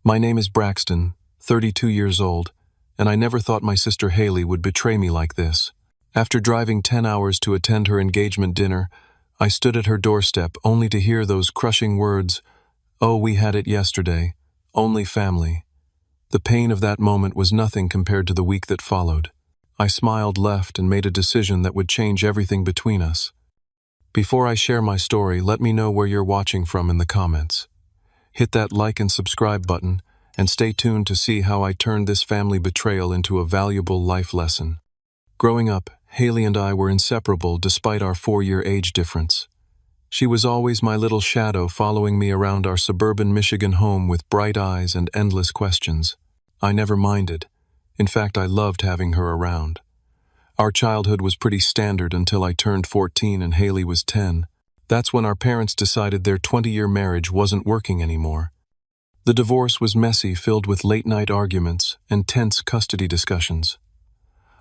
My name is Braxton, 32 years old, and I never thought my sister Haley would betray me like this. After driving 10 hours to attend her engagement dinner, I stood at her doorstep only to hear those crushing words, "Oh, we had it yesterday. Only family." The pain of that moment was nothing compared to the week that followed. I smiled, left, and made a decision that would change everything between us. Before I share my story, let me know where you're watching from in the comments. Hit that like and subscribe button, and stay tuned to see how I turned this family betrayal into a valuable life lesson. Growing up, Haley and I were inseparable despite our 4-year age difference. She was always my little shadow following me around our suburban Michigan home with bright eyes and endless questions. I never minded. In fact, I loved having her around. Our childhood was pretty standard until I turned 14 and Haley was 10. That's when our parents decided their 20-year marriage wasn't working anymore. The divorce was messy, filled with late-night arguments and tense custody discussions.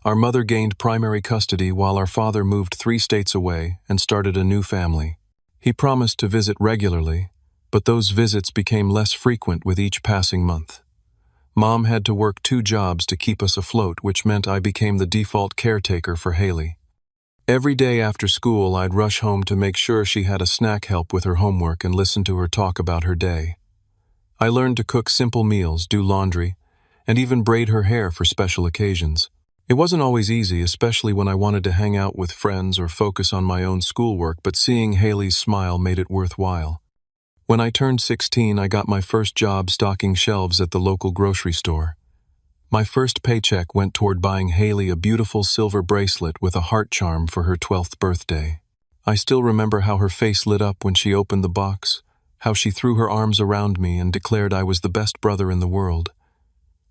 Our mother gained primary custody while our father moved 3 states away and started a new family. He promised to visit regularly, but those visits became less frequent with each passing month. Mom had to work 2 jobs to keep us afloat, which meant I became the default caretaker for Haley. Every day after school, I'd rush home to make sure she had a snack, help with her homework, and listen to her talk about her day. I learned to cook simple meals, do laundry, and even braid her hair for special occasions. It wasn't always easy, especially when I wanted to hang out with friends or focus on my own schoolwork, but seeing Haley's smile made it worthwhile. When I turned 16, I got my first job stocking shelves at the local grocery store. My first paycheck went toward buying Haley a beautiful silver bracelet with a heart charm for her 12th birthday. I still remember how her face lit up when she opened the box, how she threw her arms around me and declared I was the best brother in the world.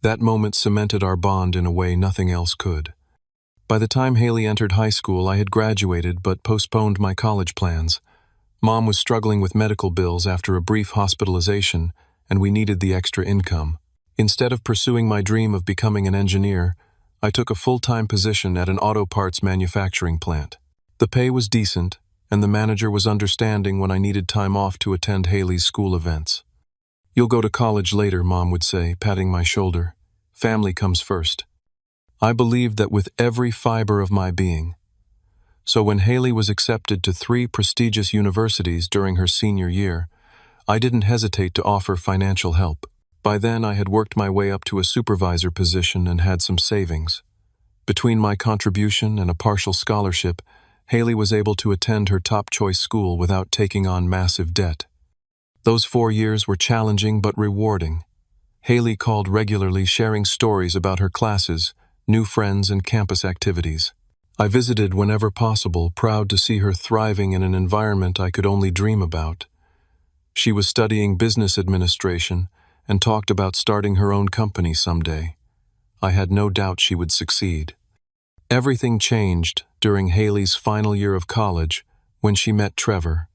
That moment cemented our bond in a way nothing else could. By the time Haley entered high school, I had graduated but postponed my college plans. Mom was struggling with medical bills after a brief hospitalization, and we needed the extra income. Instead of pursuing my dream of becoming an engineer, I took a full-time position at an auto parts manufacturing plant. The pay was decent, and the manager was understanding when I needed time off to attend Haley's school events. "You'll go to college later," Mom would say, patting my shoulder. "Family comes first." I believed that with every fiber of my being. So when Haley was accepted to 3 prestigious universities during her senior year, I didn't hesitate to offer financial help. By then, I had worked my way up to a supervisor position and had some savings. Between my contribution and a partial scholarship, Haley was able to attend her top-choice school without taking on massive debt. Those 4 years were challenging but rewarding. Haley called regularly, sharing stories about her classes, new friends, and campus activities. I visited whenever possible, proud to see her thriving in an environment I could only dream about. She was studying business administration and talked about starting her own company someday. I had no doubt she would succeed. Everything changed during Haley's final year of college when she met Trevor.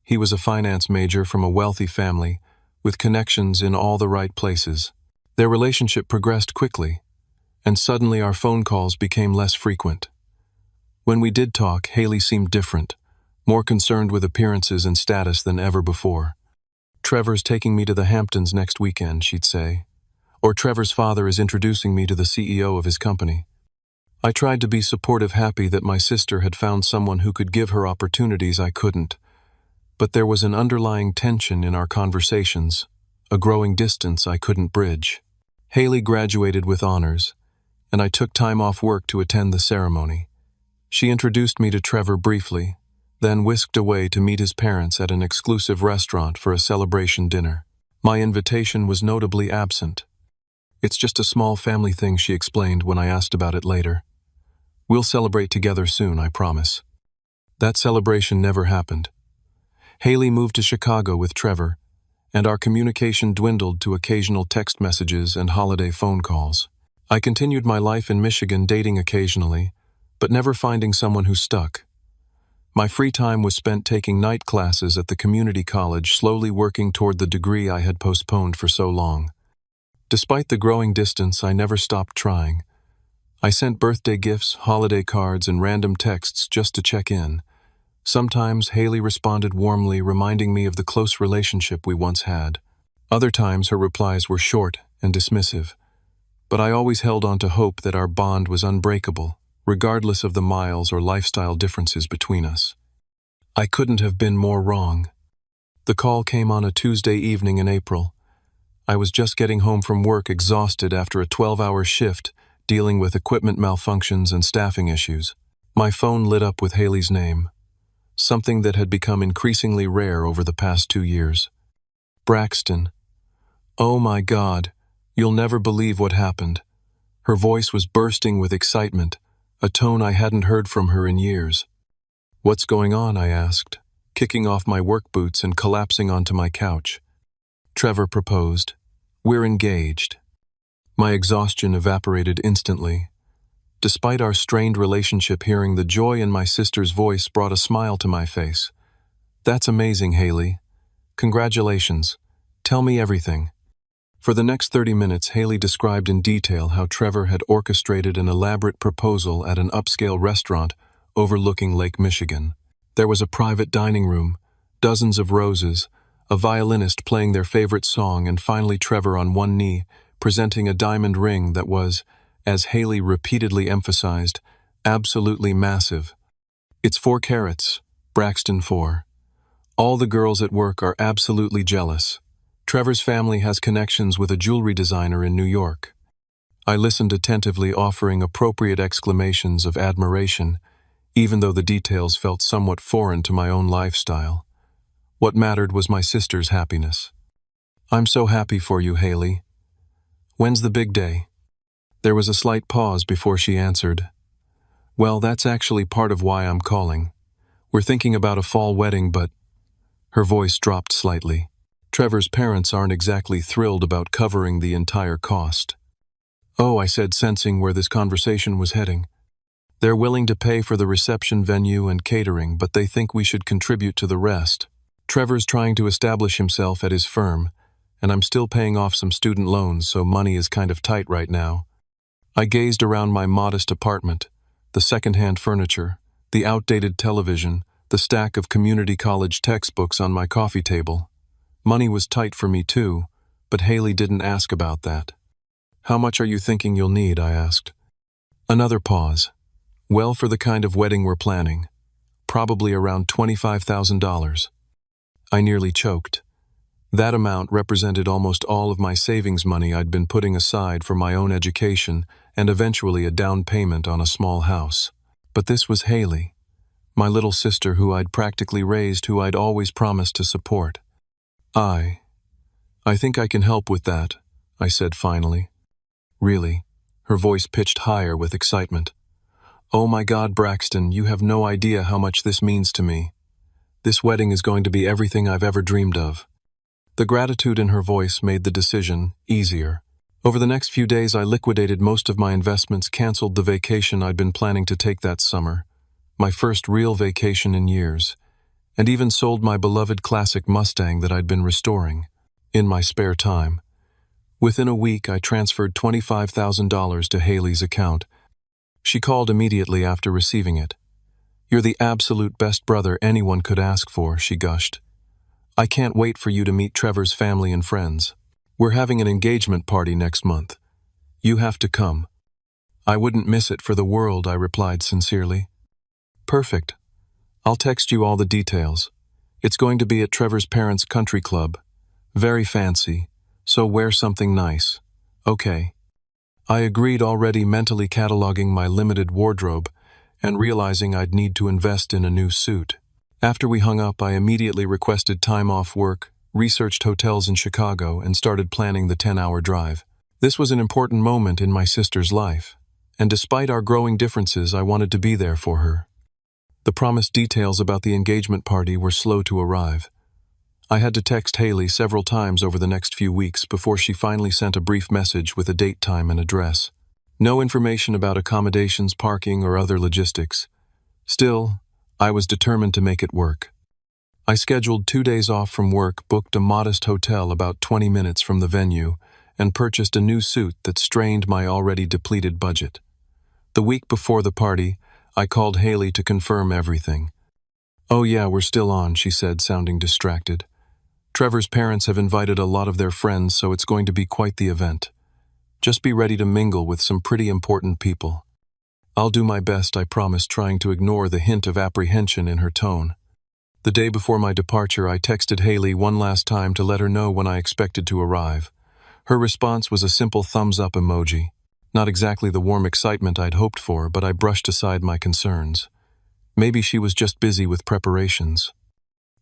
He was a finance major from a wealthy family with connections in all the right places. Their relationship progressed quickly, and suddenly our phone calls became less frequent. When we did talk, Haley seemed different, more concerned with appearances and status than ever before. "Trevor's taking me to the Hamptons next weekend," she'd say. Or "Trevor's father is introducing me to the CEO of his company." I tried to be supportive, happy that my sister had found someone who could give her opportunities I couldn't. But there was an underlying tension in our conversations, a growing distance I couldn't bridge. Haley graduated with honors, and I took time off work to attend the ceremony. She introduced me to Trevor briefly, then whisked away to meet his parents at an exclusive restaurant for a celebration dinner. My invitation was notably absent. "It's just a small family thing," she explained when I asked about it later. "We'll celebrate together soon, I promise." That celebration never happened. Haley moved to Chicago with Trevor, and our communication dwindled to occasional text messages and holiday phone calls. I continued my life in Michigan, dating occasionally, but never finding someone who stuck. My free time was spent taking night classes at the community college, slowly working toward the degree I had postponed for so long. Despite the growing distance, I never stopped trying. I sent birthday gifts, holiday cards, and random texts just to check in. Sometimes Haley responded warmly, reminding me of the close relationship we once had. Other times her replies were short and dismissive, but I always held on to hope that our bond was unbreakable, regardless of the miles or lifestyle differences between us. I couldn't have been more wrong. The call came on a Tuesday evening in April. I was just getting home from work exhausted after a 12-hour shift dealing with equipment malfunctions and staffing issues. My phone lit up with Haley's name, something that had become increasingly rare over the past 2 years. Braxton. Oh my God, you'll never believe what happened. Her voice was bursting with excitement, a tone I hadn't heard from her in years. What's going on? I asked, kicking off my work boots and collapsing onto my couch. Trevor proposed. We're engaged. My exhaustion evaporated instantly. Despite our strained relationship, hearing the joy in my sister's voice brought a smile to my face. That's amazing, Haley. Congratulations. Tell me everything. For the next 30 minutes, Haley described in detail how Trevor had orchestrated an elaborate proposal at an upscale restaurant overlooking Lake Michigan. There was a private dining room, dozens of roses, a violinist playing their favorite song, and finally Trevor on one knee, presenting a diamond ring that was, as Haley repeatedly emphasized, absolutely massive. It's 4 carats, Braxton 4. All the girls at work are absolutely jealous. Trevor's family has connections with a jewelry designer in New York. I listened attentively, offering appropriate exclamations of admiration, even though the details felt somewhat foreign to my own lifestyle. What mattered was my sister's happiness. I'm so happy for you, Haley. When's the big day? There was a slight pause before she answered. Well, that's actually part of why I'm calling. We're thinking about a fall wedding, but... Her voice dropped slightly. Trevor's parents aren't exactly thrilled about covering the entire cost. Oh, I said, sensing where this conversation was heading. They're willing to pay for the reception venue and catering, but they think we should contribute to the rest. Trevor's trying to establish himself at his firm, and I'm still paying off some student loans, so money is kind of tight right now. I gazed around my modest apartment, the second-hand furniture, the outdated television, the stack of community college textbooks on my coffee table. Money was tight for me too, but Haley didn't ask about that. How much are you thinking you'll need? I asked. Another pause. Well, for the kind of wedding we're planning, probably around $25,000. I nearly choked. That amount represented almost all of my savings money I'd been putting aside for my own education and eventually a down payment on a small house. But this was Haley, my little sister who I'd practically raised, who I'd always promised to support. I think I can help with that, I said finally. Really? Her voice pitched higher with excitement. Oh my God, Braxton, you have no idea how much this means to me. This wedding is going to be everything I've ever dreamed of. The gratitude in her voice made the decision easier. Over the next few days, I liquidated most of my investments, canceled the vacation I'd been planning to take that summer, my first real vacation in years, and even sold my beloved classic Mustang that I'd been restoring in my spare time. Within a week, I transferred $25,000 to Haley's account. She called immediately after receiving it. You're the absolute best brother anyone could ask for, she gushed. I can't wait for you to meet Trevor's family and friends. We're having an engagement party next month. You have to come. I wouldn't miss it for the world, I replied sincerely. Perfect. I'll text you all the details. It's going to be at Trevor's parents' country club. Very fancy, so wear something nice. Okay. I agreed, already mentally cataloging my limited wardrobe and realizing I'd need to invest in a new suit. After we hung up, I immediately requested time off work, researched hotels in Chicago, and started planning the 10-hour drive. This was an important moment in my sister's life, and despite our growing differences, I wanted to be there for her. The promised details about the engagement party were slow to arrive. I had to text Haley several times over the next few weeks before she finally sent a brief message with a date, time, and address. No information about accommodations, parking, or other logistics. Still, I was determined to make it work. I scheduled 2 days off from work, booked a modest hotel about 20 minutes from the venue, and purchased a new suit that strained my already depleted budget. The week before the party, I called Haley to confirm everything. Oh yeah, we're still on, she said, sounding distracted. Trevor's parents have invited a lot of their friends, so it's going to be quite the event. Just be ready to mingle with some pretty important people. I'll do my best, I promised, trying to ignore the hint of apprehension in her tone. The day before my departure, I texted Haley one last time to let her know when I expected to arrive. Her response was a simple thumbs-up emoji. Not exactly the warm excitement I'd hoped for, but I brushed aside my concerns. Maybe she was just busy with preparations.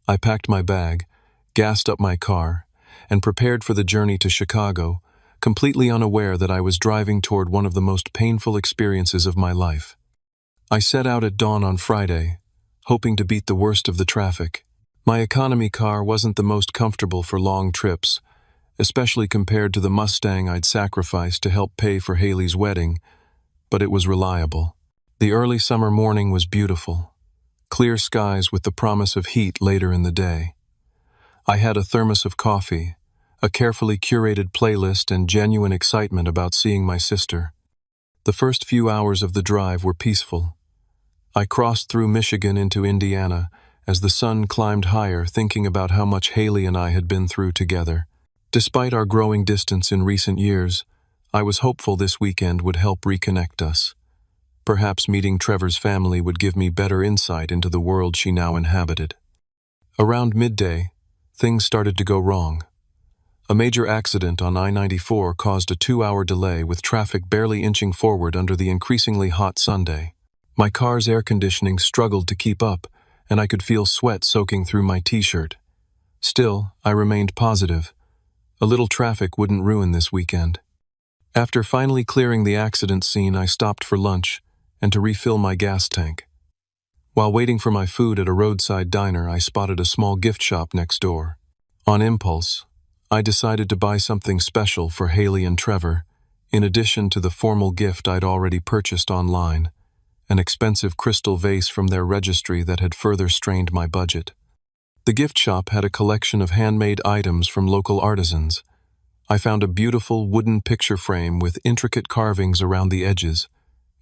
I packed my bag, gassed up my car, and prepared for the journey to Chicago, completely unaware that I was driving toward one of the most painful experiences of my life. I set out at dawn on Friday, hoping to beat the worst of the traffic. My economy car wasn't the most comfortable for long trips, especially compared to the Mustang I'd sacrificed to help pay for Haley's wedding, but it was reliable. The early summer morning was beautiful. Clear skies with the promise of heat later in the day. I had a thermos of coffee, a carefully curated playlist, and genuine excitement about seeing my sister. The first few hours of the drive were peaceful. I crossed through Michigan into Indiana as the sun climbed higher, thinking about how much Haley and I had been through together. Despite our growing distance in recent years, I was hopeful this weekend would help reconnect us. Perhaps meeting Trevor's family would give me better insight into the world she now inhabited. Around midday, things started to go wrong. A major accident on I-94 caused a 2-hour delay, with traffic barely inching forward under the increasingly hot Sunday. My car's air conditioning struggled to keep up, and I could feel sweat soaking through my t-shirt. Still, I remained positive. A little traffic wouldn't ruin this weekend. After finally clearing the accident scene, I stopped for lunch and to refill my gas tank. While waiting for my food at a roadside diner, I spotted a small gift shop next door. On impulse, I decided to buy something special for Haley and Trevor, in addition to the formal gift I'd already purchased online, an expensive crystal vase from their registry that had further strained my budget. The gift shop had a collection of handmade items from local artisans. I found a beautiful wooden picture frame with intricate carvings around the edges.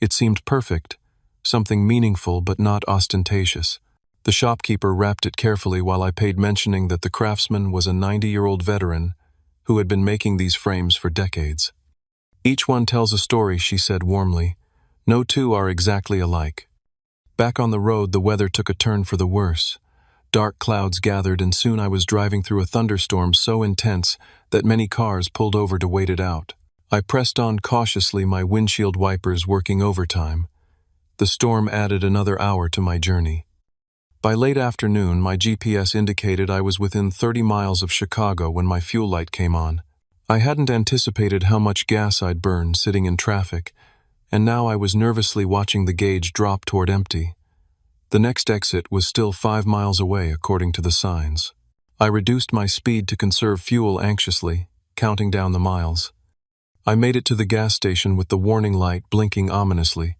It seemed perfect, something meaningful but not ostentatious. The shopkeeper wrapped it carefully while I paid, mentioning that the craftsman was a 90-year-old veteran who had been making these frames for decades. Each one tells a story, she said warmly. No two are exactly alike. Back on the road, the weather took a turn for the worse. Dark clouds gathered, and soon I was driving through a thunderstorm so intense that many cars pulled over to wait it out. I pressed on cautiously, my windshield wipers working overtime. The storm added another hour to my journey. By late afternoon, my GPS indicated I was within 30 miles of Chicago when my fuel light came on. I hadn't anticipated how much gas I'd burn sitting in traffic, and now I was nervously watching the gauge drop toward empty. The next exit was still 5 miles away, according to the signs. I reduced my speed to conserve fuel anxiously, counting down the miles. I made it to the gas station with the warning light blinking ominously.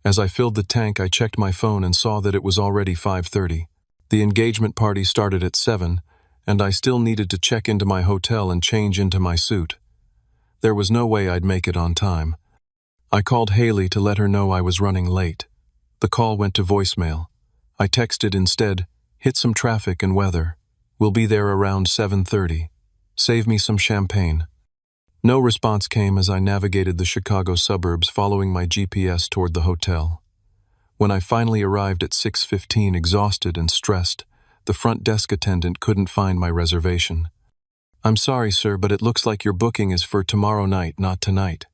As I filled the tank, I checked my phone and saw that it was already 5:30. The engagement party started at 7, and I still needed to check into my hotel and change into my suit. There was no way I'd make it on time. I called Haley to let her know I was running late. The call went to voicemail. I texted instead, "Hit some traffic and weather. We'll be there around 7:30. Save me some champagne." No response came as I navigated the Chicago suburbs, following my GPS toward the hotel. When I finally arrived at 6:15, exhausted and stressed, the front desk attendant couldn't find my reservation. "I'm sorry, sir, but it looks like your booking is for tomorrow night, not tonight."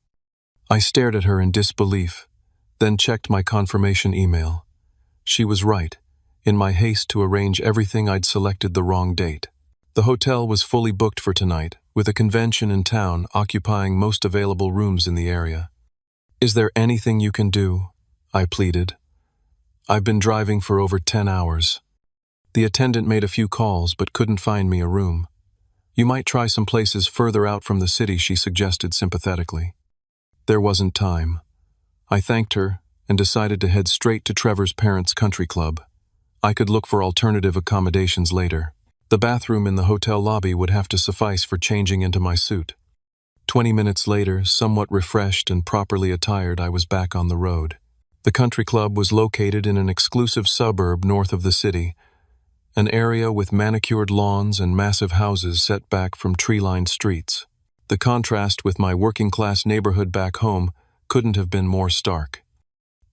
I stared at her in disbelief, then checked my confirmation email. She was right. In my haste to arrange everything, I'd selected the wrong date. The hotel was fully booked for tonight, with a convention in town occupying most available rooms in the area. "Is there anything you can do?" I pleaded. "I've been driving for over 10 hours. The attendant made a few calls but couldn't find me a room. "You might try some places further out from the city," she suggested sympathetically. There wasn't time. I thanked her and decided to head straight to Trevor's parents' country club. I could look for alternative accommodations later. The bathroom in the hotel lobby would have to suffice for changing into my suit. 20 minutes later, somewhat refreshed and properly attired, I was back on the road. The country club was located in an exclusive suburb north of the city, an area with manicured lawns and massive houses set back from tree-lined streets. The contrast with my working-class neighborhood back home couldn't have been more stark.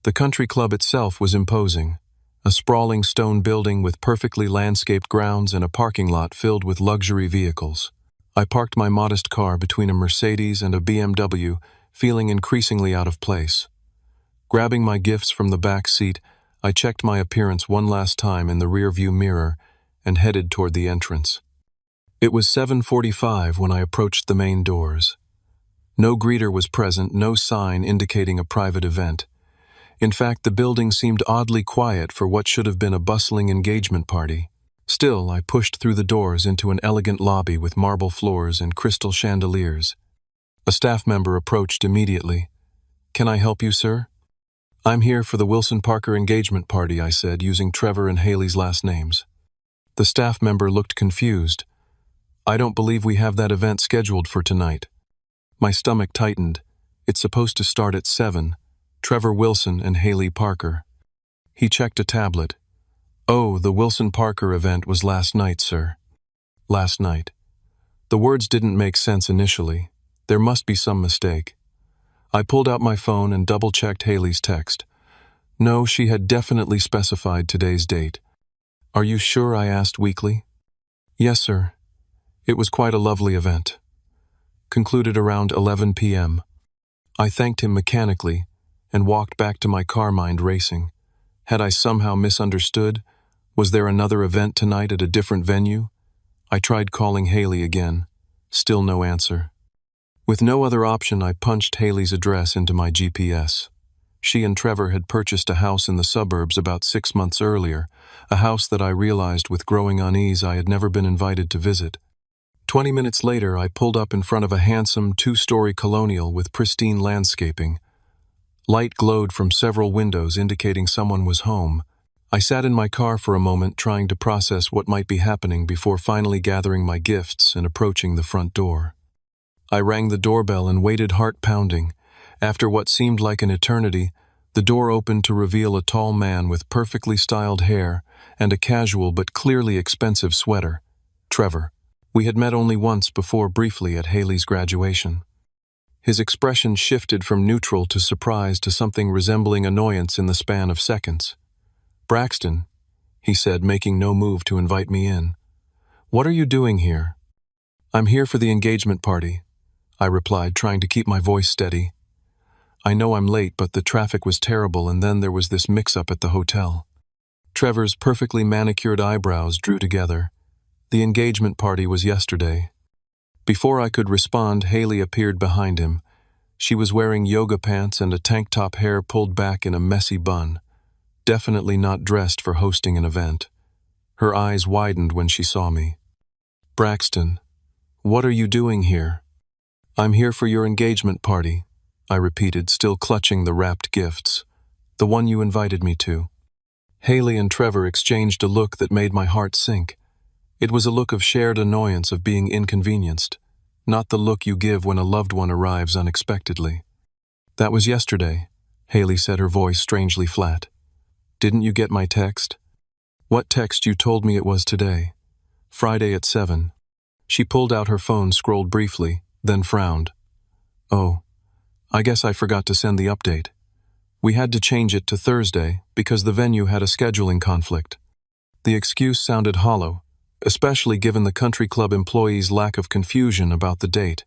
The country club itself was imposing, a sprawling stone building with perfectly landscaped grounds and a parking lot filled with luxury vehicles. I parked my modest car between a Mercedes and a BMW, feeling increasingly out of place. Grabbing my gifts from the back seat, I checked my appearance one last time in the rearview mirror and headed toward the entrance. It was 7:45 when I approached the main doors. No greeter was present, no sign indicating a private event. In fact, the building seemed oddly quiet for what should have been a bustling engagement party. Still, I pushed through the doors into an elegant lobby with marble floors and crystal chandeliers. A staff member approached immediately. "Can I help you, sir?" "I'm here for the Wilson Parker engagement party," I said, using Trevor and Haley's last names. The staff member looked confused. "I don't believe we have that event scheduled for tonight." My stomach tightened. "It's supposed to start at 7. Trevor Wilson and Haley Parker." He checked a tablet. "Oh, the Wilson Parker event was last night, sir." Last night. The words didn't make sense initially. There must be some mistake. I pulled out my phone and double-checked Haley's text. No, she had definitely specified today's date. "Are you sure?" I asked weakly. "Yes, sir. It was quite a lovely event. Concluded around 11 p.m. I thanked him mechanically and walked back to my car, mind racing. Had I somehow misunderstood? Was there another event tonight at a different venue? I tried calling Haley again. Still no answer. With no other option, I punched Haley's address into my GPS. She and Trevor had purchased a house in the suburbs about 6 months earlier, a house that I realized with growing unease I had never been invited to visit. 20 minutes later, I pulled up in front of a handsome 2-story colonial with pristine landscaping. Light glowed from several windows indicating someone was home. I sat in my car for a moment trying to process what might be happening before finally gathering my gifts and approaching the front door. I rang the doorbell and waited, heart pounding. After what seemed like an eternity, the door opened to reveal a tall man with perfectly styled hair and a casual but clearly expensive sweater. Trevor. We had met only once before, briefly at Haley's graduation. His expression shifted from neutral to surprise to something resembling annoyance in the span of seconds. "Braxton," he said, making no move to invite me in. "What are you doing here?" "I'm here for the engagement party," I replied, trying to keep my voice steady. "I know I'm late, but the traffic was terrible, and then there was this mix-up at the hotel." Trevor's perfectly manicured eyebrows drew together. "The engagement party was yesterday." Before I could respond, Haley appeared behind him. She was wearing yoga pants and a tank top, hair pulled back in a messy bun. Definitely not dressed for hosting an event. Her eyes widened when she saw me. "Braxton, what are you doing here?" "I'm here for your engagement party," I repeated, still clutching the wrapped gifts. "The one you invited me to." Haley and Trevor exchanged a look that made my heart sink. It was a look of shared annoyance of being inconvenienced, not the look you give when a loved one arrives unexpectedly. "That was yesterday," Haley said, her voice strangely flat. "Didn't you get my text?" "What text? You told me it was today. Friday at 7. She pulled out her phone, scrolled briefly, then frowned. "Oh, I guess I forgot to send the update. We had to change it to Thursday because the venue had a scheduling conflict." The excuse sounded hollow, especially given the country club employee's lack of confusion about the date.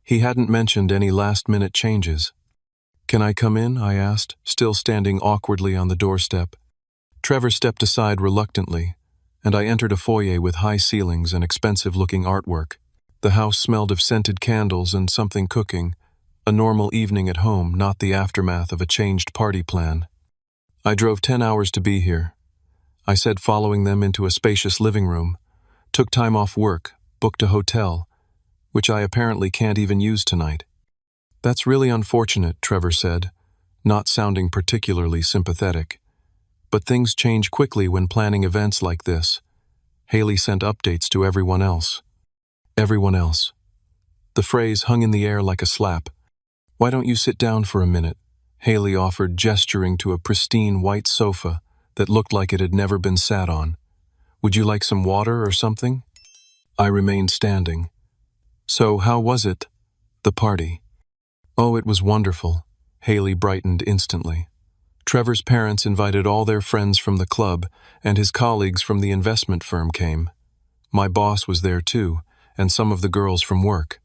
He hadn't mentioned any last-minute changes. "Can I come in?" I asked, still standing awkwardly on the doorstep. Trevor stepped aside reluctantly, and I entered a foyer with high ceilings and expensive-looking artwork. The house smelled of scented candles and something cooking, a normal evening at home, not the aftermath of a changed party plan. "I drove 10 hours to be here," I said, following them into a spacious living room. "Took time off work, booked a hotel, which I apparently can't even use tonight." "That's really unfortunate," Trevor said, not sounding particularly sympathetic. "But things change quickly when planning events like this." Haley sent updates to everyone else. Everyone else. The phrase hung in the air like a slap. "Why don't you sit down for a minute?" Haley offered, gesturing to a pristine white sofa that looked like it had never been sat on. Would you like some water or something? I remained standing. So, how was it? The party. Oh, it was wonderful. Haley brightened instantly. Trevor's parents invited all their friends from the club, and his colleagues from the investment firm came. My boss was there too, and some of the girls from work.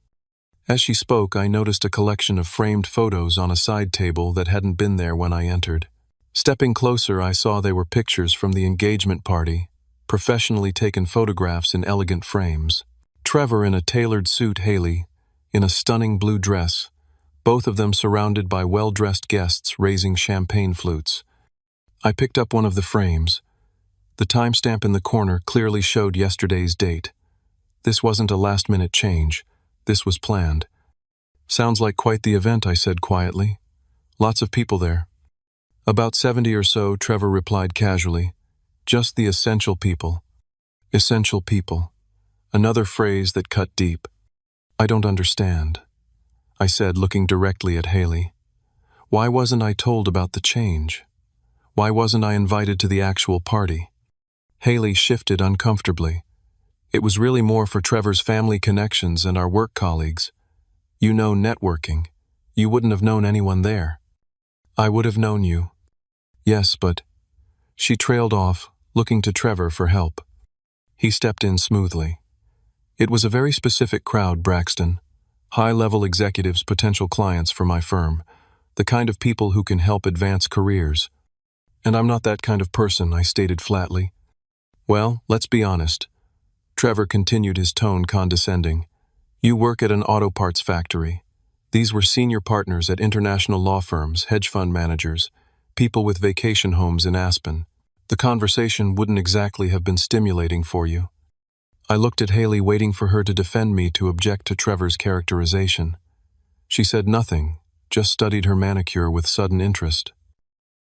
As she spoke, I noticed a collection of framed photos on a side table that hadn't been there when I entered. Stepping closer, I saw they were pictures from the engagement party, professionally taken photographs in elegant frames. Trevor in a tailored suit, Haley in a stunning blue dress, both of them surrounded by well-dressed guests raising champagne flutes. I picked up one of the frames. The timestamp in the corner clearly showed yesterday's date. This wasn't a last-minute change. This was planned. Sounds like quite the event, I said quietly. Lots of people there. About 70 or so, Trevor replied casually. Just the essential people. Essential people. Another phrase that cut deep. I don't understand, I said, looking directly at Haley. Why wasn't I told about the change? Why wasn't I invited to the actual party? Haley shifted uncomfortably. It was really more for Trevor's family connections and our work colleagues. You know, networking. You wouldn't have known anyone there. I would have known you. Yes, but... She trailed off, looking to Trevor for help. He stepped in smoothly. It was a very specific crowd, Braxton. High-level executives, potential clients for my firm. The kind of people who can help advance careers. And I'm not that kind of person, I stated flatly. Well, let's be honest. Trevor continued, his tone condescending. You work at an auto parts factory. These were senior partners at international law firms, hedge fund managers, people with vacation homes in Aspen. The conversation wouldn't exactly have been stimulating for you. I looked at Haley, waiting for her to defend me, to object to Trevor's characterization. She said nothing, just studied her manicure with sudden interest.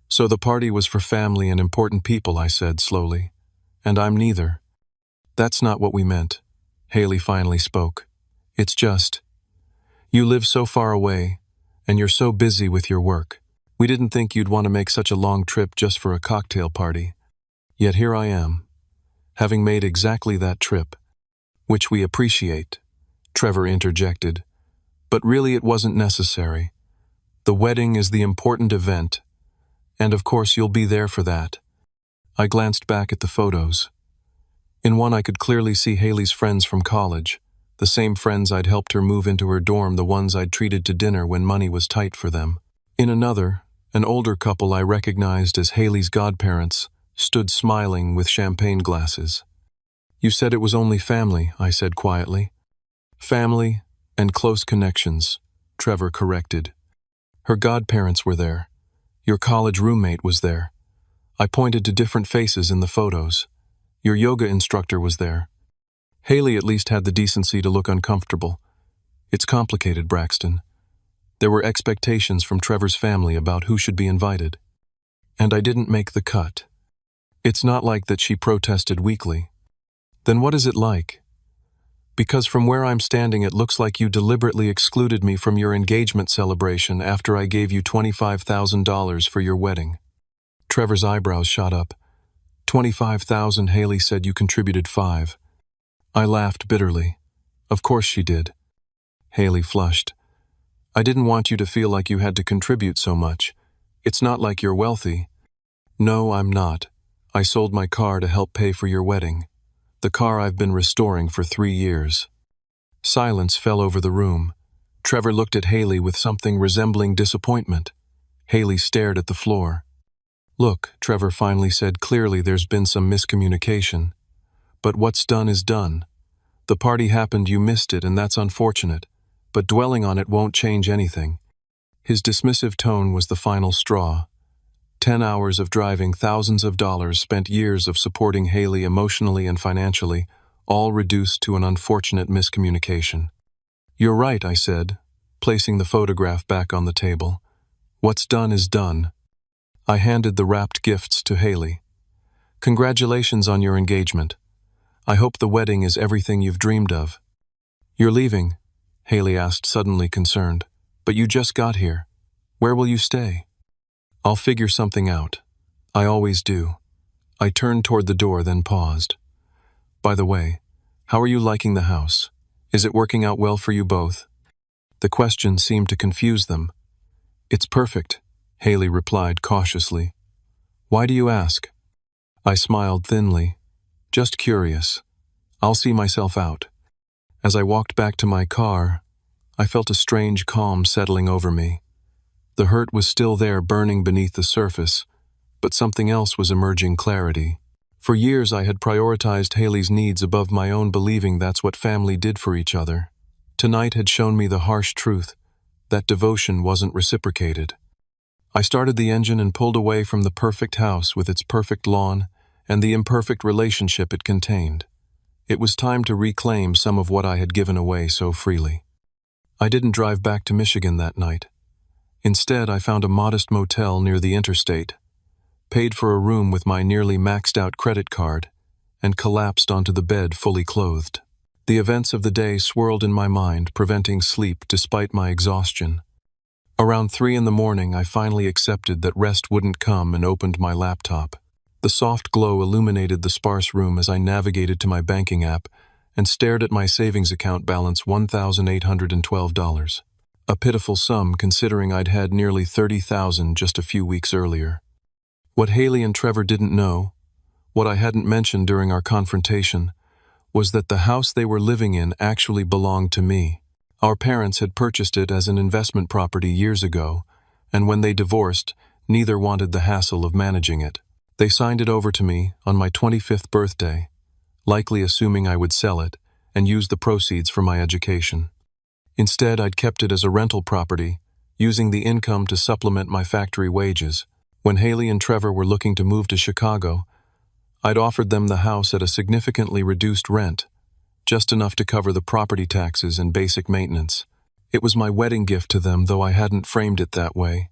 So the party was for family and important people, I said slowly. And I'm neither. That's not what we meant. Haley finally spoke. It's just, you live so far away, and you're so busy with your work. We didn't think you'd want to make such a long trip just for a cocktail party. Yet here I am, having made exactly that trip. Which we appreciate, Trevor interjected. But really it wasn't necessary. The wedding is the important event, and of course you'll be there for that. I glanced back at the photos. In one I could clearly see Haley's friends from college, the same friends I'd helped her move into her dorm, the ones I'd treated to dinner when money was tight for them. In another, an older couple I recognized as Haley's godparents stood smiling with champagne glasses. You said it was only family, I said quietly. Family and close connections, Trevor corrected. Her godparents were there. Your college roommate was there. I pointed to different faces in the photos. Your yoga instructor was there. Haley at least had the decency to look uncomfortable. It's complicated, Braxton. There were expectations from Trevor's family about who should be invited. And I didn't make the cut. It's not like that, she protested weakly. Then what is it like? Because from where I'm standing it looks like you deliberately excluded me from your engagement celebration after I gave you $25,000 for your wedding. Trevor's eyebrows shot up. $25,000, Haley said. You contributed $5,000. I laughed bitterly. Of course she did. Haley flushed. I didn't want you to feel like you had to contribute so much. It's not like you're wealthy. No, I'm not. I sold my car to help pay for your wedding. The car I've been restoring for 3 years. Silence fell over the room. Trevor looked at Haley with something resembling disappointment. Haley stared at the floor. Look, Trevor finally said clearly, there's been some miscommunication. But what's done is done. The party happened, you missed it, and that's unfortunate. But dwelling on it won't change anything. His dismissive tone was the final straw. 10 hours of driving, thousands of dollars spent, years of supporting Haley emotionally and financially, all reduced to an unfortunate miscommunication. You're right, I said, placing the photograph back on the table. What's done is done. I handed the wrapped gifts to Haley. Congratulations on your engagement. I hope the wedding is everything you've dreamed of. You're leaving? Haley asked, suddenly concerned. But you just got here. Where will you stay? I'll figure something out. I always do. I turned toward the door, then paused. By the way, how are you liking the house? Is it working out well for you both? The question seemed to confuse them. It's perfect, Haley replied cautiously. Why do you ask? I smiled thinly. Just curious. I'll see myself out. As I walked back to my car, I felt a strange calm settling over me. The hurt was still there burning beneath the surface, but something else was emerging clarity. For years I had prioritized Haley's needs above my own, believing that's what family did for each other. Tonight had shown me the harsh truth. That devotion wasn't reciprocated. I started the engine and pulled away from the perfect house with its perfect lawn and the imperfect relationship it contained. It was time to reclaim some of what I had given away so freely. I didn't drive back to Michigan that night. Instead, I found a modest motel near the interstate, paid for a room with my nearly maxed-out credit card, and collapsed onto the bed fully clothed. The events of the day swirled in my mind, preventing sleep despite my exhaustion. Around 3 in the morning, I finally accepted that rest wouldn't come and opened my laptop. The soft glow illuminated the sparse room as I navigated to my banking app and stared at my savings account balance, $1,812. A pitiful sum considering I'd had nearly $30,000 just a few weeks earlier. What Haley and Trevor didn't know, what I hadn't mentioned during our confrontation, was that the house they were living in actually belonged to me. Our parents had purchased it as an investment property years ago, and when they divorced, neither wanted the hassle of managing it. They signed it over to me on my 25th birthday, likely assuming I would sell it and use the proceeds for my education. Instead, I'd kept it as a rental property, using the income to supplement my factory wages. When Haley and Trevor were looking to move to Chicago, I'd offered them the house at a significantly reduced rent, just enough to cover the property taxes and basic maintenance. It was my wedding gift to them, though I hadn't framed it that way.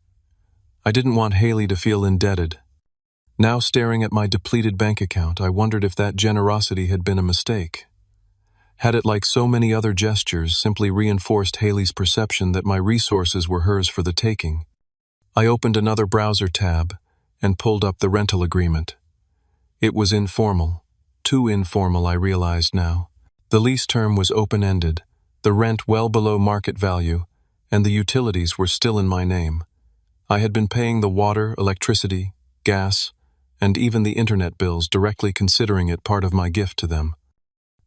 I didn't want Haley to feel indebted. Now, staring at my depleted bank account, I wondered if that generosity had been a mistake. Had it, like so many other gestures, simply reinforced Haley's perception that my resources were hers for the taking? I opened another browser tab and pulled up the rental agreement. It was informal. Too informal, I realized now. The lease term was open-ended, the rent well below market value, and the utilities were still in my name. I had been paying the water, electricity, gas, and even the internet bills directly, considering it part of my gift to them.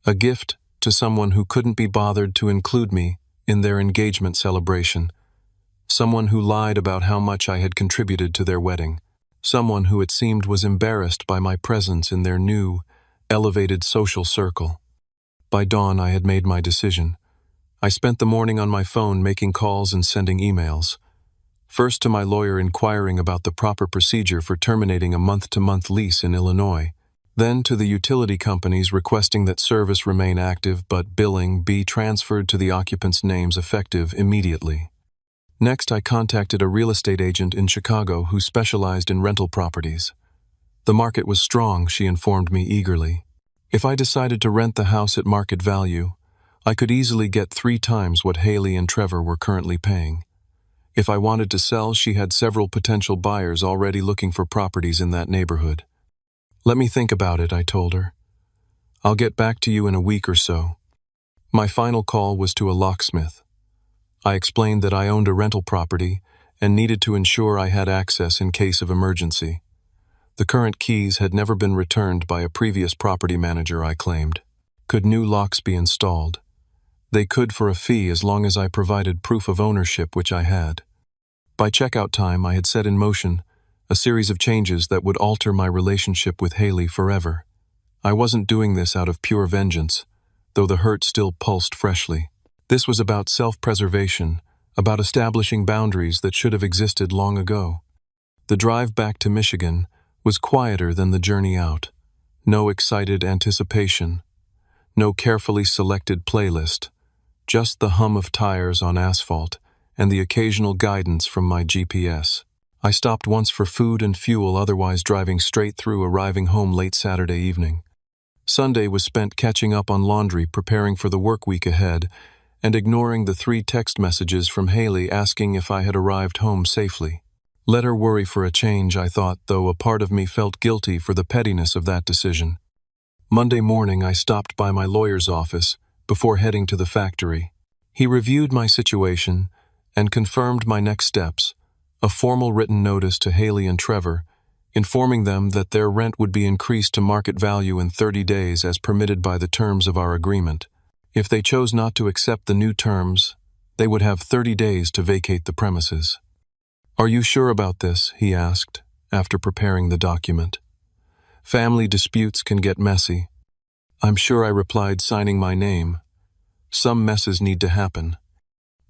A gift to someone who couldn't be bothered to include me in their engagement celebration. Someone who lied about how much I had contributed to their wedding. Someone who it seemed was embarrassed by my presence in their new, elevated social circle. By dawn, I had made my decision. I spent the morning on my phone making calls and sending emails. First to my lawyer inquiring about the proper procedure for terminating a month-to-month lease in Illinois. Then to the utility companies requesting that service remain active but billing be transferred to the occupants' names effective immediately. Next, I contacted a real estate agent in Chicago who specialized in rental properties. The market was strong, she informed me eagerly. If I decided to rent the house at market value, I could easily get 3 times what Haley and Trevor were currently paying. If I wanted to sell, she had several potential buyers already looking for properties in that neighborhood. Let me think about it, I told her. I'll get back to you in a week or so. My final call was to a locksmith. I explained that I owned a rental property and needed to ensure I had access in case of emergency. The current keys had never been returned by a previous property manager, I claimed. Could new locks be installed? They could for a fee as long as I provided proof of ownership, which I had. By checkout time, I had set in motion a series of changes that would alter my relationship with Haley forever. I wasn't doing this out of pure vengeance, though the hurt still pulsed freshly. This was about self-preservation, about establishing boundaries that should have existed long ago. The drive back to Michigan was quieter than the journey out. No excited anticipation, no carefully selected playlist, just the hum of tires on asphalt and the occasional guidance from my GPS. I stopped once for food and fuel, otherwise driving straight through, arriving home late Saturday evening. Sunday was spent catching up on laundry, preparing for the work week ahead, and ignoring the 3 text messages from Haley asking if I had arrived home safely. Let her worry for a change, I thought, though a part of me felt guilty for the pettiness of that decision. Monday morning, I stopped by my lawyer's office before heading to the factory. He reviewed my situation and confirmed my next steps, a formal written notice to Haley and Trevor, informing them that their rent would be increased to market value in 30 days as permitted by the terms of our agreement. If they chose not to accept the new terms, they would have 30 days to vacate the premises. "Are you sure about this?" he asked, after preparing the document. "Family disputes can get messy." "I'm sure," I replied, signing my name. "Some messes need to happen."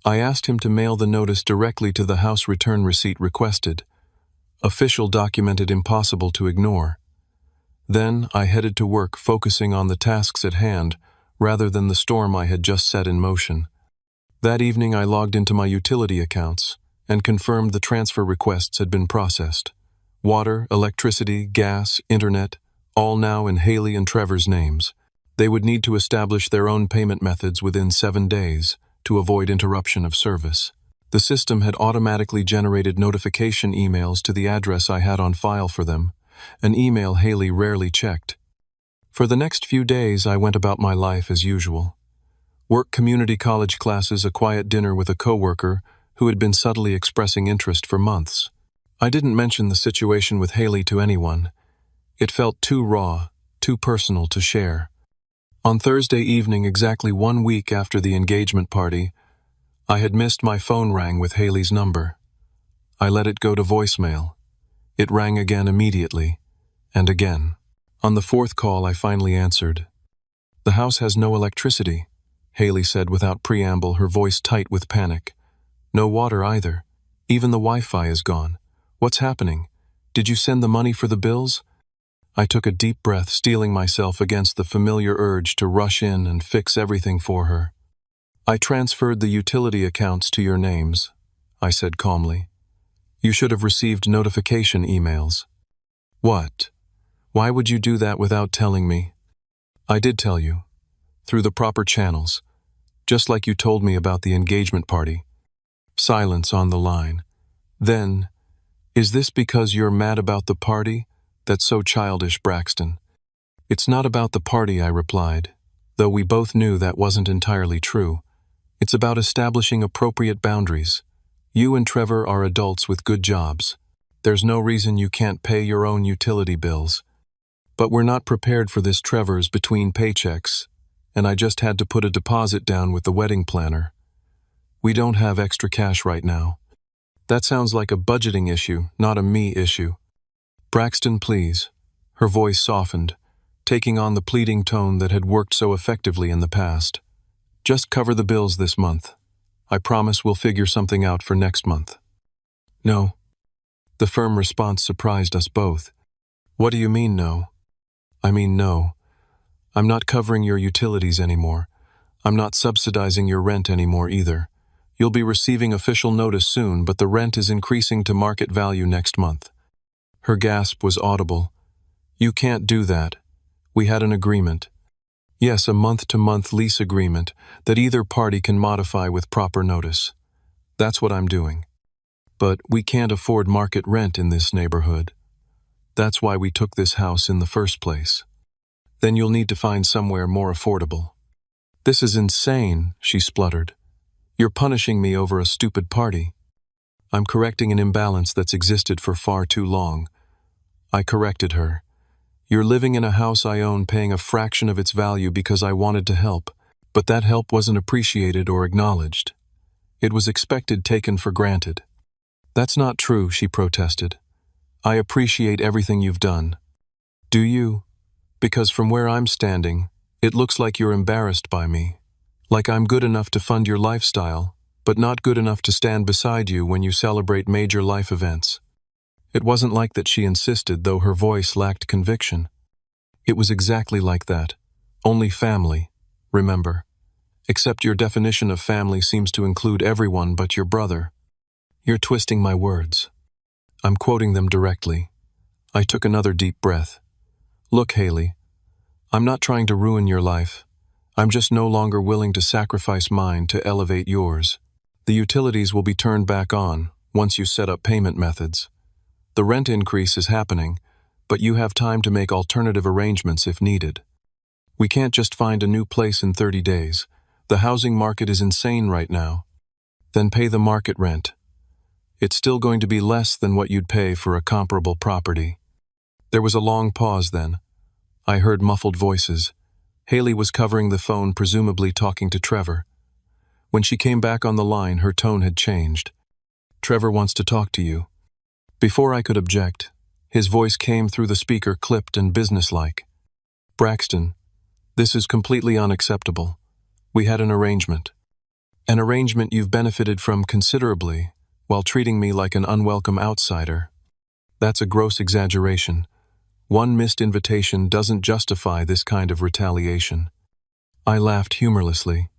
I asked him to mail the notice directly to the house return receipt requested. Official documented impossible to ignore. Then I headed to work, focusing on the tasks at hand rather than the storm I had just set in motion. That evening I logged into my utility accounts and confirmed the transfer requests had been processed. Water, electricity, gas, internet, all now in Haley and Trevor's names. They would need to establish their own payment methods within 7 days to avoid interruption of service. The system had automatically generated notification emails to the address I had on file for them, an email Haley rarely checked. For the next few days, I went about my life as usual. Work, community college classes, a quiet dinner with a coworker who had been subtly expressing interest for months. I didn't mention the situation with Haley to anyone. It felt too raw, too personal to share. On Thursday evening, exactly 1 week after the engagement party, I had missed my phone rang with Haley's number. I let it go to voicemail. It rang again immediately, and again. On the 4th call, I finally answered. "The house has no electricity," Haley said without preamble, her voice tight with panic. "No water either. Even the Wi-Fi is gone. What's happening? Did you send the money for the bills?" I took a deep breath, steeling myself against the familiar urge to rush in and fix everything for her. "I transferred the utility accounts to your names," I said calmly. "You should have received notification emails." "What? Why would you do that without telling me?" "I did tell you. Through the proper channels. Just like you told me about the engagement party." Silence on the line. Then, "Is this because you're mad about the party? That's so childish, Braxton." "It's not about the party," I replied, though we both knew that wasn't entirely true. "It's about establishing appropriate boundaries. You and Trevor are adults with good jobs. There's no reason you can't pay your own utility bills. But we're not prepared for this Trevor's between paychecks, and I just had to put a deposit down with the wedding planner. We don't have extra cash right now." "That sounds like a budgeting issue, not a me issue." "Braxton, please." Her voice softened, taking on the pleading tone that had worked so effectively in the past. "Just cover the bills this month. I promise we'll figure something out for next month." "No." The firm response surprised us both. "What do you mean, no?" "I mean, no. I'm not covering your utilities anymore. I'm not subsidizing your rent anymore either. You'll be receiving official notice soon, but the rent is increasing to market value next month." Her gasp was audible. "You can't do that. We had an agreement." "Yes, a month-to-month lease agreement that either party can modify with proper notice. That's what I'm doing. But we can't afford market rent in this neighborhood. That's why we took this house in the first place. Then you'll need to find somewhere more affordable." "This is insane," she spluttered. "You're punishing me over a stupid party." "I'm correcting an imbalance that's existed for far too long." I corrected her. "You're living in a house I own, paying a fraction of its value because I wanted to help, but that help wasn't appreciated or acknowledged. It was expected, taken for granted." "That's not true," she protested. "I appreciate everything you've done." "Do you? Because from where I'm standing, it looks like you're embarrassed by me. Like I'm good enough to fund your lifestyle, but not good enough to stand beside you when you celebrate major life events." It wasn't like that, she insisted, though her voice lacked conviction. "It was exactly like that. Only family, remember. Except your definition of family seems to include everyone but your brother." "You're twisting my words." "I'm quoting them directly." I took another deep breath. "Look, Haley, I'm not trying to ruin your life. I'm just no longer willing to sacrifice mine to elevate yours. The utilities will be turned back on once you set up payment methods. The rent increase is happening, but you have time to make alternative arrangements if needed. We can't just find a new place in 30 days. The housing market is insane right now. Then pay the market rent. It's still going to be less than what you'd pay for a comparable property. There was a long pause then. I heard muffled voices. Haley was covering the phone, presumably talking to Trevor. When she came back on the line, her tone had changed. Trevor wants to talk to you. Before I could object, his voice came through the speaker, clipped and businesslike. Braxton, this is completely unacceptable. We had an arrangement. An arrangement you've benefited from considerably, while treating me like an unwelcome outsider. That's a gross exaggeration. One missed invitation doesn't justify this kind of retaliation. I laughed humorlessly.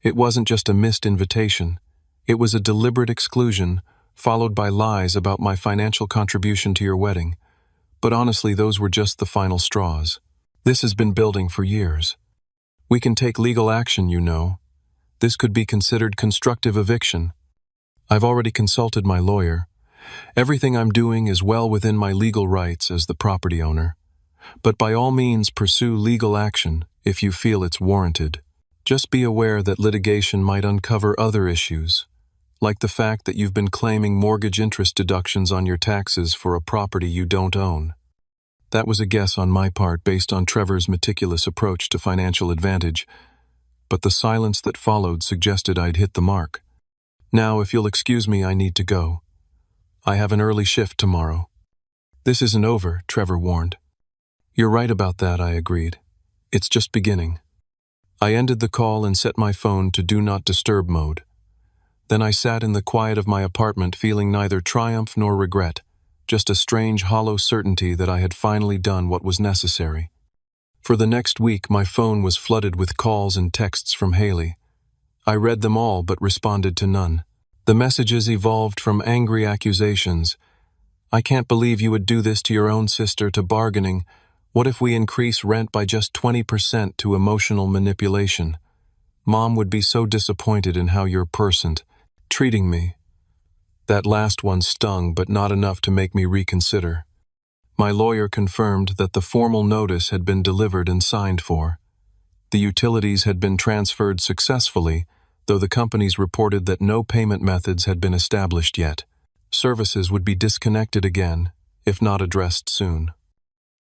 It wasn't just a missed invitation. It was a deliberate exclusion, followed by lies about my financial contribution to your wedding. But honestly, those were just the final straws. This has been building for years. We can take legal action, you know. This could be considered constructive eviction. I've already consulted my lawyer. Everything I'm doing is well within my legal rights as the property owner. But by all means, pursue legal action if you feel it's warranted. Just be aware that litigation might uncover other issues, like the fact that you've been claiming mortgage interest deductions on your taxes for a property you don't own. That was a guess on my part based on Trevor's meticulous approach to financial advantage, but the silence that followed suggested I'd hit the mark. Now, if you'll excuse me, I need to go. I have an early shift tomorrow. This isn't over, Trevor warned. You're right about that, I agreed. It's just beginning. I ended the call and set my phone to do not disturb mode. Then I sat in the quiet of my apartment feeling neither triumph nor regret, just a strange hollow certainty that I had finally done what was necessary. For the next week, my phone was flooded with calls and texts from Haley. I read them all but responded to none. The messages evolved from angry accusations. I can't believe you would do this to your own sister, to bargaining. What if we increase rent by just 20%, to emotional manipulation? Mom would be so disappointed in how you're treating me. That last one stung, but not enough to make me reconsider. My lawyer confirmed that the formal notice had been delivered and signed for. The utilities had been transferred successfully, though the companies reported that no payment methods had been established yet. Services would be disconnected again, if not addressed soon.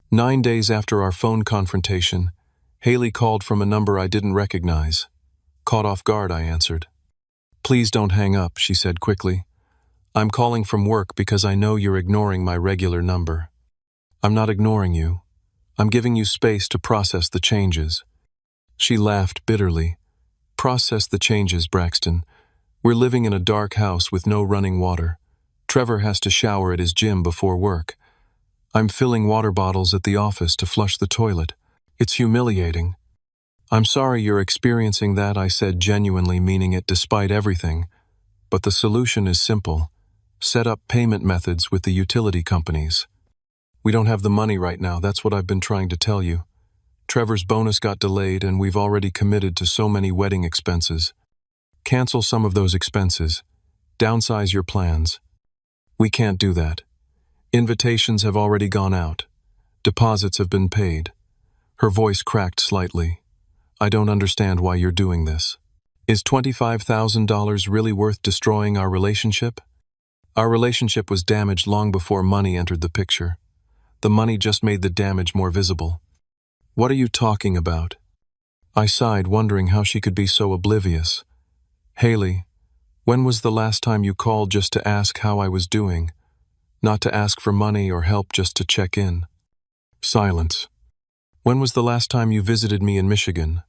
9 days after our phone confrontation, Haley called from a number I didn't recognize. Caught off guard, I answered. Please don't hang up, she said quickly. I'm calling from work because I know you're ignoring my regular number. I'm not ignoring you. I'm giving you space to process the changes. She laughed bitterly. Process the changes, Braxton. We're living in a dark house with no running water. Trevor has to shower at his gym before work. I'm filling water bottles at the office to flush the toilet. It's humiliating. I'm sorry you're experiencing that, I said, genuinely meaning it despite everything. But the solution is simple. Set up payment methods with the utility companies. We don't have the money right now, that's what I've been trying to tell you. Trevor's bonus got delayed and we've already committed to so many wedding expenses. Cancel some of those expenses. Downsize your plans. We can't do that. Invitations have already gone out. Deposits have been paid. Her voice cracked slightly. I don't understand why you're doing this. Is $25,000 really worth destroying our relationship? Our relationship was damaged long before money entered the picture. The money just made the damage more visible. What are you talking about? I sighed, wondering how she could be so oblivious. Haley, when was the last time you called just to ask how I was doing? Not to ask for money or help, just to check in. Silence. When was the last time you visited me in Michigan?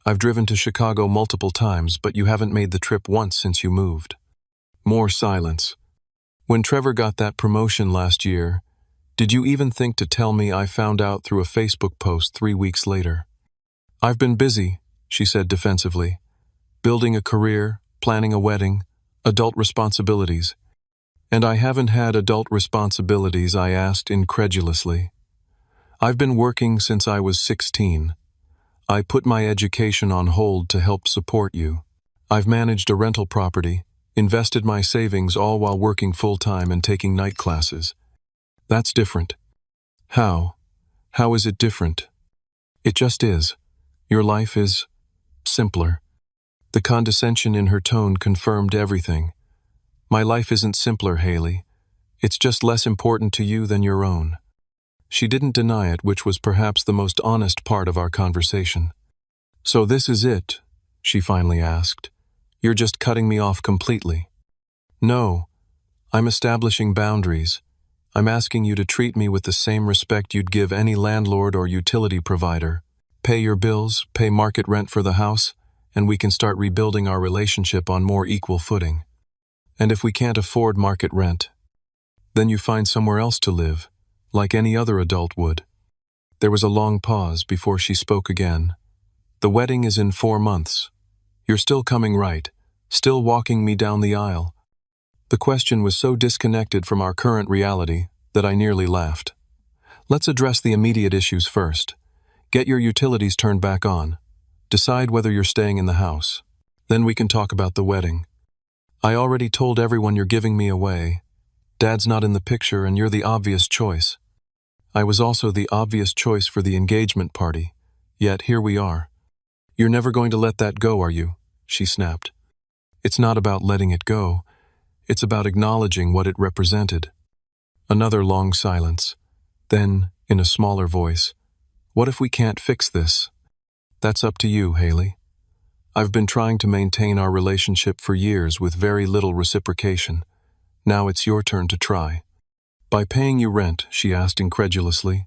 I've driven to Chicago multiple times, but you haven't made the trip once since you moved. More silence. When Trevor got that promotion last year, did you even think to tell me? I found out through a Facebook post 3 weeks later. I've been busy, she said defensively. Building a career, planning a wedding, adult responsibilities. And I haven't had adult responsibilities, I asked incredulously. I've been working since I was 16. I put my education on hold to help support you. I've managed a rental property, invested my savings, all while working full-time and taking night classes. That's different. How? How is it different? It just is. Your life is simpler. The condescension in her tone confirmed everything. My life isn't simpler, Haley. It's just less important to you than your own. She didn't deny it, which was perhaps the most honest part of our conversation. So this is it, she finally asked. You're just cutting me off completely. No, I'm establishing boundaries. I'm asking you to treat me with the same respect you'd give any landlord or utility provider. Pay your bills, pay market rent for the house, and we can start rebuilding our relationship on more equal footing. And if we can't afford market rent, then you find somewhere else to live, like any other adult would. There was a long pause before she spoke again. The wedding is in 4 months. You're still coming, right? Still walking me down the aisle? The question was so disconnected from our current reality that I nearly laughed. Let's address the immediate issues first. Get your utilities turned back on. Decide whether you're staying in the house. Then we can talk about the wedding. I already told everyone you're giving me away. Dad's not in the picture and you're the obvious choice. I was also the obvious choice for the engagement party. Yet here we are. You're never going to let that go, are you? She snapped. It's not about letting it go. It's about acknowledging what it represented. Another long silence. Then, in a smaller voice, what if we can't fix this? That's up to you, Haley. I've been trying to maintain our relationship for years with very little reciprocation. Now it's your turn to try. By paying you rent, she asked incredulously.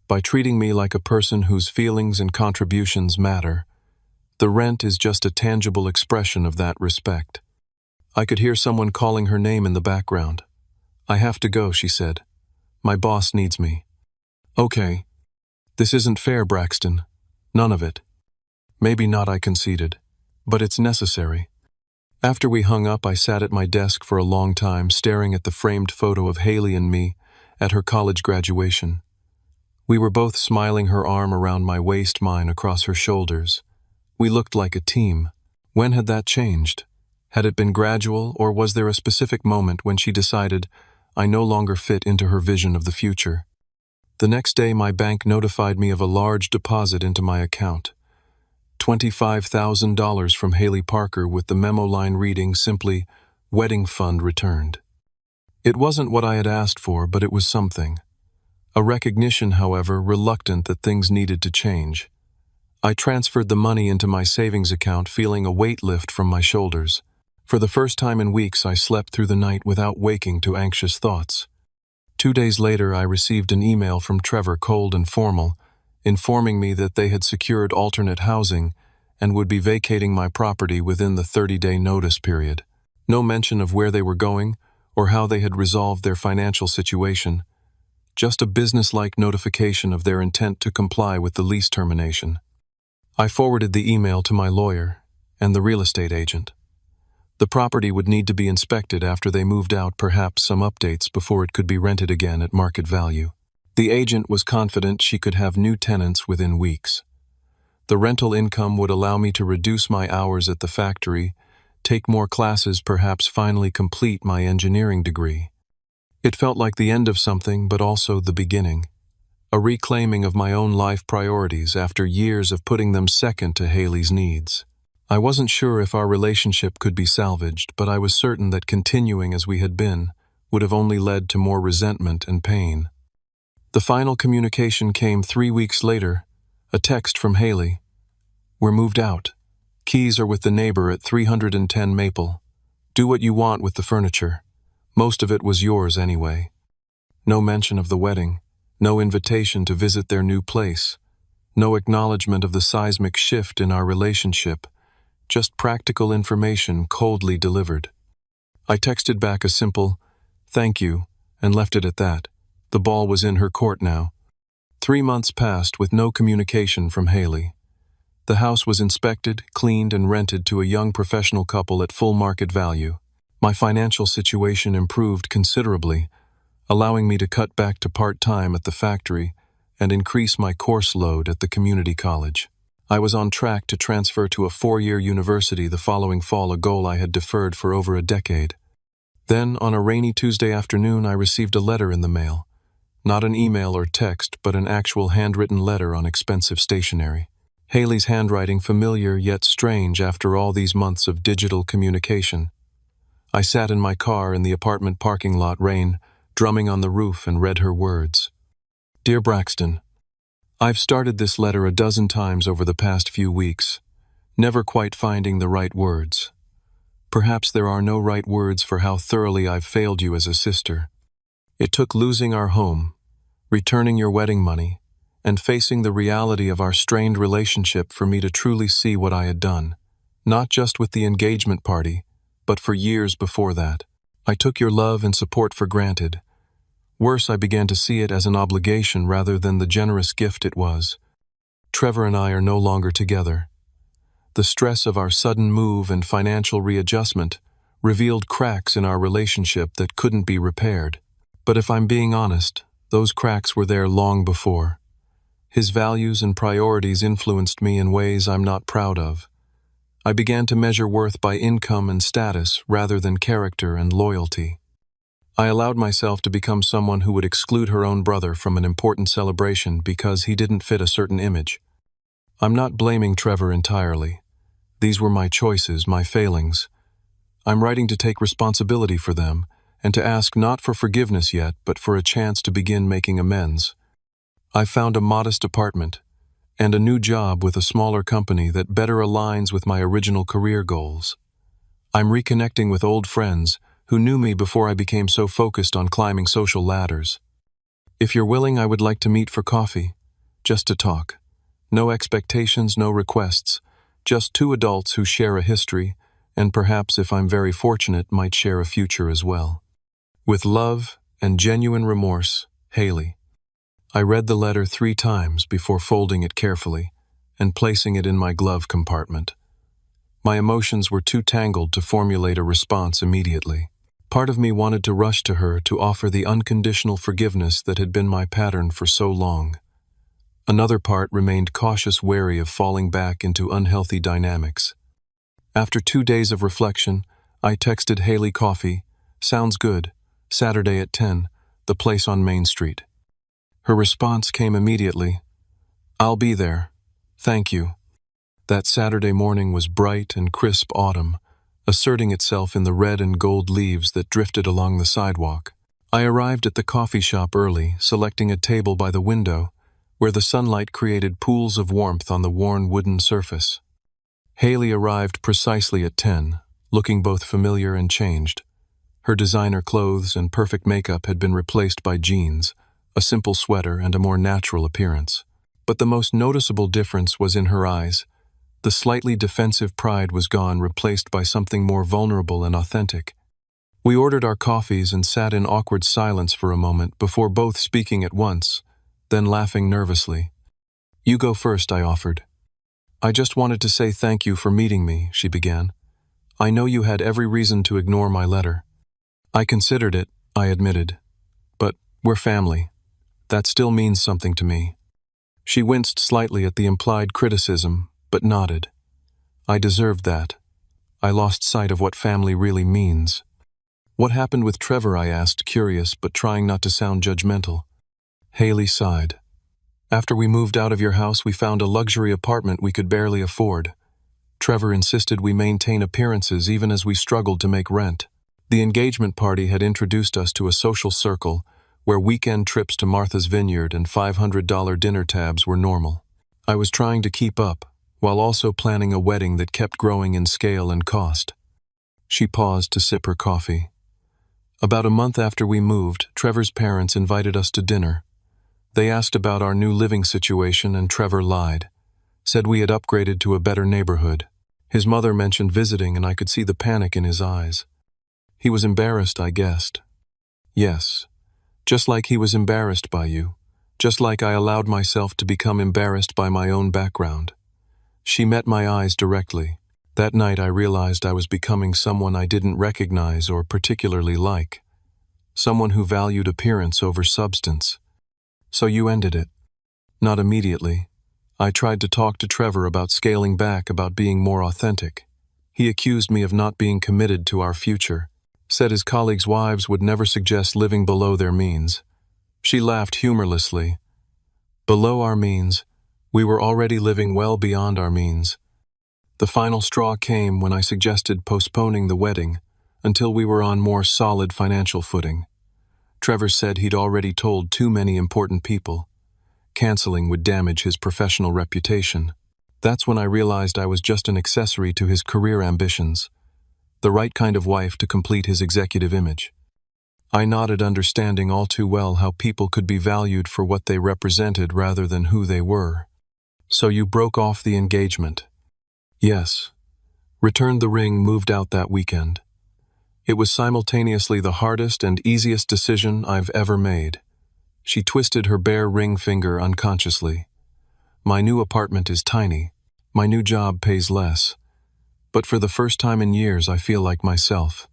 By treating me like a person whose feelings and contributions matter. The rent is just a tangible expression of that respect. I could hear someone calling her name in the background. I have to go, she said. My boss needs me. Okay. This isn't fair, Braxton. None of it. Maybe not, I conceded. But it's necessary. After we hung up, I sat at my desk for a long time, staring at the framed photo of Haley and me at her college graduation. We were both smiling, her arm around my waist, mine across her shoulders. We looked like a team. When had that changed? Had it been gradual, or was there a specific moment when she decided I no longer fit into her vision of the future? The next day, my bank notified me of a large deposit into my account. $25,000 from Haley Parker, with the memo line reading simply, "Wedding fund returned." It wasn't what I had asked for, but it was something. A recognition, however, reluctant that things needed to change. I transferred the money into my savings account, feeling a weight lift from my shoulders. For the first time in weeks, I slept through the night without waking to anxious thoughts. 2 days later, I received an email from Trevor, cold and formal, informing me that they had secured alternate housing and would be vacating my property within the 30-day notice period. No mention of where they were going or how they had resolved their financial situation. Just a businesslike notification of their intent to comply with the lease termination. I forwarded the email to my lawyer and the real estate agent. The property would need to be inspected after they moved out, perhaps some updates before it could be rented again at market value. The agent was confident she could have new tenants within weeks. The rental income would allow me to reduce my hours at the factory, take more classes, perhaps finally complete my engineering degree. It felt like the end of something, but also the beginning. A reclaiming of my own life priorities after years of putting them second to Haley's needs. I wasn't sure if our relationship could be salvaged, but I was certain that continuing as we had been would have only led to more resentment and pain. The final communication came 3 weeks later, a text from Haley. "We're moved out. Keys are with the neighbor at 310 Maple. Do what you want with the furniture. Most of it was yours anyway." No mention of the wedding, no invitation to visit their new place, no acknowledgement of the seismic shift in our relationship, just practical information coldly delivered. I texted back a simple, "Thank you," and left it at that. The ball was in her court now. 3 months passed with no communication from Haley. The house was inspected, cleaned, and rented to a young professional couple at full market value. My financial situation improved considerably, allowing me to cut back to part-time at the factory and increase my course load at the community college. I was on track to transfer to a 4-year university the following fall, a goal I had deferred for over a decade. Then, on a rainy Tuesday afternoon, I received a letter in the mail. Not an email or text, but an actual handwritten letter on expensive stationery. Haley's handwriting familiar yet strange after all these months of digital communication. I sat in my car in the apartment parking lot, rain drumming on the roof, and read her words. Dear Braxton, I've started this letter a dozen times over the past few weeks, never quite finding the right words. Perhaps there are no right words for how thoroughly I've failed you as a sister. It took losing our home, returning your wedding money, and facing the reality of our strained relationship for me to truly see what I had done, not just with the engagement party, but for years before that. I took your love and support for granted. Worse, I began to see it as an obligation rather than the generous gift it was. Trevor and I are no longer together. The stress of our sudden move and financial readjustment revealed cracks in our relationship that couldn't be repaired. But if I'm being honest, those cracks were there long before. His values and priorities influenced me in ways I'm not proud of. I began to measure worth by income and status rather than character and loyalty. I allowed myself to become someone who would exclude her own brother from an important celebration because he didn't fit a certain image. I'm not blaming Trevor entirely. These were my choices, my failings. I'm writing to take responsibility for them and to ask not for forgiveness yet, but for a chance to begin making amends. I've found a modest apartment and a new job with a smaller company that better aligns with my original career goals. I'm reconnecting with old friends who knew me before I became so focused on climbing social ladders. If you're willing, I would like to meet for coffee, just to talk. No expectations, no requests, just two adults who share a history, and perhaps, if I'm very fortunate, might share a future as well. With love and genuine remorse, Haley. I read the letter 3 times before folding it carefully and placing it in my glove compartment. My emotions were too tangled to formulate a response immediately. Part of me wanted to rush to her to offer the unconditional forgiveness that had been my pattern for so long. Another part remained cautious, wary of falling back into unhealthy dynamics. After 2 days of reflection, I texted Haley, coffee, sounds good, Saturday at 10, the place on Main Street. Her response came immediately. I'll be there. Thank you. That Saturday morning was bright and crisp autumn, asserting itself in the red and gold leaves that drifted along the sidewalk. I arrived at the coffee shop early, selecting a table by the window, where the sunlight created pools of warmth on the worn wooden surface. Haley arrived precisely at 10, looking both familiar and changed. Her designer clothes and perfect makeup had been replaced by jeans, a simple sweater, and a more natural appearance. But the most noticeable difference was in her eyes. The slightly defensive pride was gone, replaced by something more vulnerable and authentic. We ordered our coffees and sat in awkward silence for a moment before both speaking at once, then laughing nervously. You go first, I offered. I just wanted to say thank you for meeting me, she began. I know you had every reason to ignore my letter. I considered it, I admitted. But we're family. That still means something to me. She winced slightly at the implied criticism, but nodded. I deserved that. I lost sight of what family really means. What happened with Trevor, I asked, curious but trying not to sound judgmental. Haley sighed. After we moved out of your house, we found a luxury apartment we could barely afford. Trevor insisted we maintain appearances even as we struggled to make rent. The engagement party had introduced us to a social circle where weekend trips to Martha's Vineyard and $500 dinner tabs were normal. I was trying to keep up, while also planning a wedding that kept growing in scale and cost. She paused to sip her coffee. About a month after we moved, Trevor's parents invited us to dinner. They asked about our new living situation, and Trevor lied, said we had upgraded to a better neighborhood. His mother mentioned visiting, and I could see the panic in his eyes. He was embarrassed, I guessed. Yes. Just like he was embarrassed by you, just like I allowed myself to become embarrassed by my own background. She met my eyes directly. That night I realized I was becoming someone I didn't recognize or particularly like. Someone who valued appearance over substance. So you ended it. Not immediately. I tried to talk to Trevor about scaling back, about being more authentic. He accused me of not being committed to our future. Said his colleagues' wives would never suggest living below their means. She laughed humorlessly. Below our means, We were already living well beyond our means. The final straw came when I suggested postponing the wedding until we were on more solid financial footing. Trevor said he'd already told too many important people. Canceling would damage his professional reputation. That's when I realized I was just an accessory to his career ambitions, the right kind of wife to complete his executive image. I nodded, understanding all too well how people could be valued for what they represented rather than who they were. So you broke off the engagement? Yes. Returned the ring, moved out that weekend. It was simultaneously the hardest and easiest decision I've ever made. She twisted her bare ring finger unconsciously. My new apartment is tiny. My new job pays less. But for the first time in years, I feel like myself.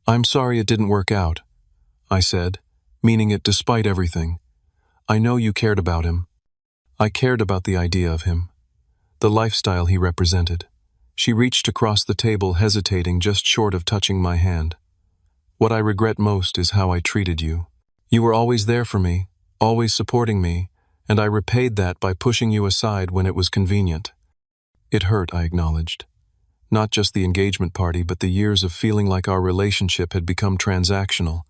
I'm sorry it didn't work out, I said, meaning it despite everything. I know you cared about him. I cared about the idea of him, the lifestyle he represented. She reached across the table, hesitating just short of touching my hand. What I regret most is how I treated you. You were always there for me, always supporting me, and I repaid that by pushing you aside when it was convenient. It hurt, I acknowledged. Not just the engagement party, but the years of feeling like our relationship had become transactional,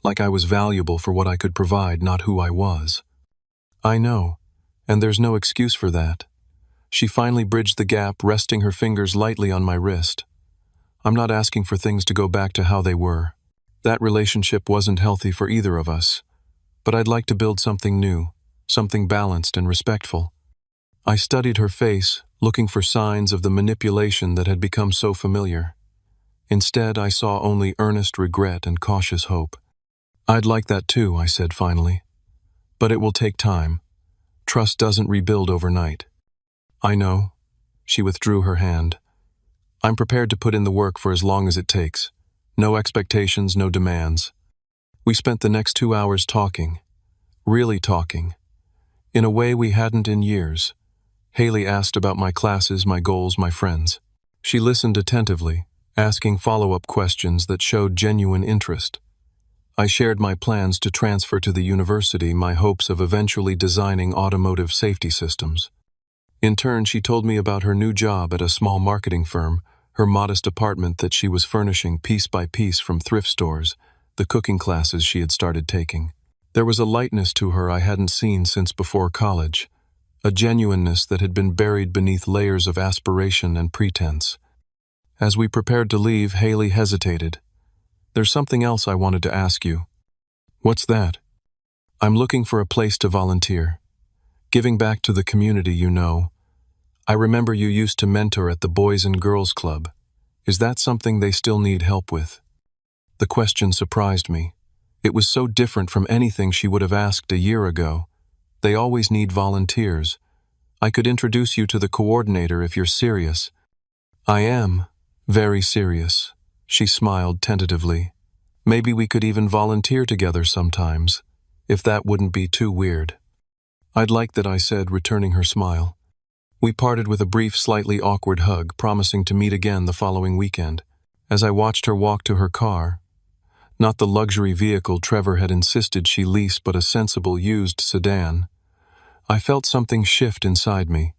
like I was valuable for what I could provide, not who I was. I know, and there's no excuse for that. She finally bridged the gap, resting her fingers lightly on my wrist. I'm not asking for things to go back to how they were. That relationship wasn't healthy for either of us, but I'd like to build something new, something balanced and respectful. I studied her face, looking for signs of the manipulation that had become so familiar. Instead, I saw only earnest regret and cautious hope. I'd like that too, I said finally. But it will take time. Trust doesn't rebuild overnight. I know. She withdrew her hand. I'm prepared to put in the work for as long as it takes. No expectations, no demands. We spent the next 2 hours talking. Really talking. In a way we hadn't in years. Haley asked about my classes, my goals, my friends. She listened attentively, asking follow-up questions that showed genuine interest. I shared my plans to transfer to the university, my hopes of eventually designing automotive safety systems. In turn, she told me about her new job at a small marketing firm, her modest apartment that she was furnishing piece by piece from thrift stores, the cooking classes she had started taking. There was a lightness to her I hadn't seen since before college, a genuineness that had been buried beneath layers of aspiration and pretense. As we prepared to leave, Haley hesitated. There's something else I wanted to ask you. What's that? I'm looking for a place to volunteer. Giving back to the community, you know. I remember you used to mentor at the Boys and Girls Club. Is that something they still need help with? The question surprised me. It was so different from anything she would have asked a year ago. They always need volunteers. I could introduce you to the coordinator if you're serious. I am. Very serious. She smiled tentatively. Maybe we could even volunteer together sometimes, if that wouldn't be too weird. I'd like that, I said, returning her smile. We parted with a brief, slightly awkward hug, promising to meet again the following weekend. As I watched her walk to her car, not the luxury vehicle Trevor had insisted she lease, but a sensible used sedan, I felt something shift inside me.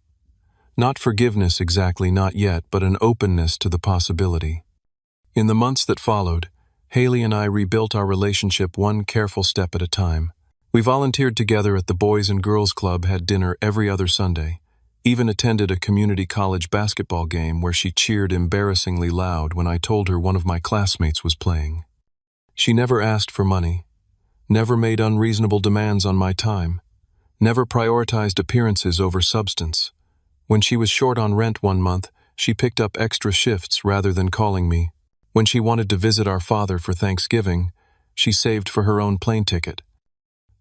Not forgiveness exactly, not yet, but an openness to the possibility. In the months that followed, Haley and I rebuilt our relationship one careful step at a time. We volunteered together at the Boys and Girls Club, had dinner every other Sunday, even attended a community college basketball game where she cheered embarrassingly loud when I told her one of my classmates was playing. She never asked for money, never made unreasonable demands on my time, never prioritized appearances over substance. When she was short on rent one month, she picked up extra shifts rather than calling me. When she wanted to visit our father for Thanksgiving, she saved for her own plane ticket.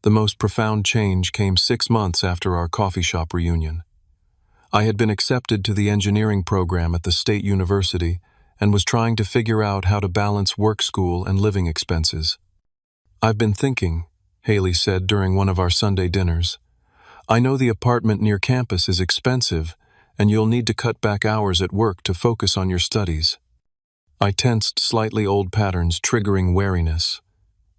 The most profound change came 6 months after our coffee shop reunion. I had been accepted to the engineering program at the state university and was trying to figure out how to balance work, school, and living expenses. I've been thinking, Haley said during one of our Sunday dinners. I know the apartment near campus is expensive, and you'll need to cut back hours at work to focus on your studies. I tensed, slightly old patterns triggering wariness.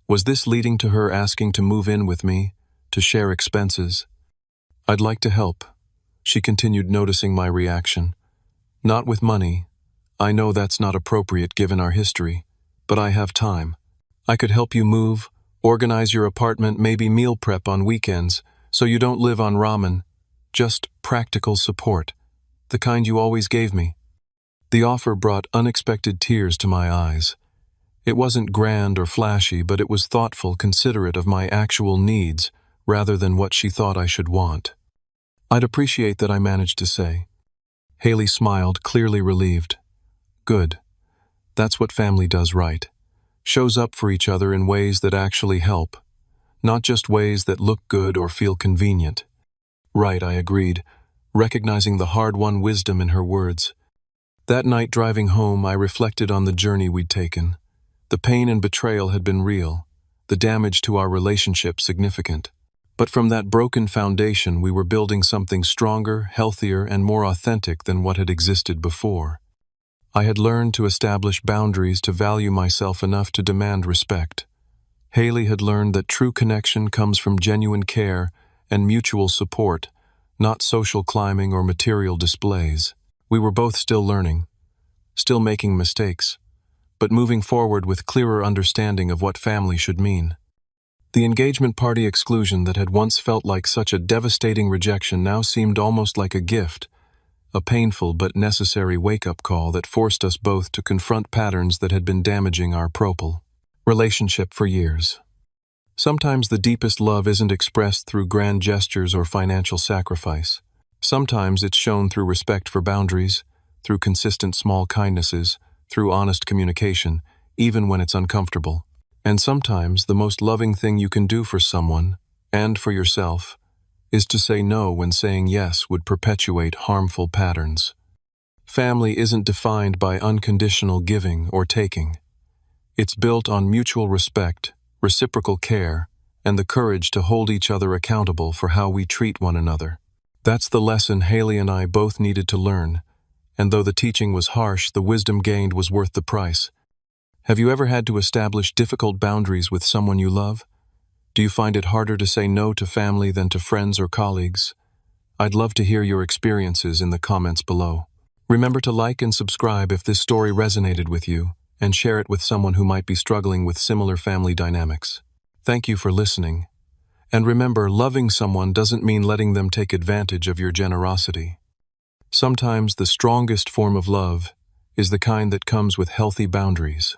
Was this leading to her asking to move in with me, to share expenses? I'd like to help, She continued, noticing my reaction. Not with money. I know that's not appropriate given our history, but I have time. I could help you move, organize your apartment, maybe meal prep on weekends, so you don't live on ramen. Just practical support, the kind you always gave me. The offer brought unexpected tears to my eyes. It wasn't grand or flashy, but it was thoughtful, considerate of my actual needs, rather than what she thought I should want. I'd appreciate that, I managed to say. Haley smiled, clearly relieved. Good. That's what family does, right? Shows up for each other in ways that actually help, not just ways that look good or feel convenient. Right, I agreed, recognizing the hard-won wisdom in her words. That night driving home, I reflected on the journey we'd taken. The pain and betrayal had been real, the damage to our relationship significant. But from that broken foundation, we were building something stronger, healthier, and more authentic than what had existed before. I had learned to establish boundaries, to value myself enough to demand respect. Haley had learned that true connection comes from genuine care and mutual support, not social climbing or material displays. We were both still learning, still making mistakes, but moving forward with clearer understanding of what family should mean. The engagement party exclusion that had once felt like such a devastating rejection now seemed almost like a gift, a painful but necessary wake-up call that forced us both to confront patterns that had been damaging our relationship for years. Sometimes the deepest love isn't expressed through grand gestures or financial sacrifice. Sometimes it's shown through respect for boundaries, through consistent small kindnesses, through honest communication, even when it's uncomfortable. And sometimes the most loving thing you can do for someone, and for yourself, is to say no when saying yes would perpetuate harmful patterns. Family isn't defined by unconditional giving or taking. It's built on mutual respect, reciprocal care, and the courage to hold each other accountable for how we treat one another. That's the lesson Haley and I both needed to learn, and though the teaching was harsh, the wisdom gained was worth the price. Have you ever had to establish difficult boundaries with someone you love? Do you find it harder to say no to family than to friends or colleagues? I'd love to hear your experiences in the comments below. Remember to like and subscribe if this story resonated with you, and share it with someone who might be struggling with similar family dynamics. Thank you for listening. And remember, loving someone doesn't mean letting them take advantage of your generosity. Sometimes the strongest form of love is the kind that comes with healthy boundaries.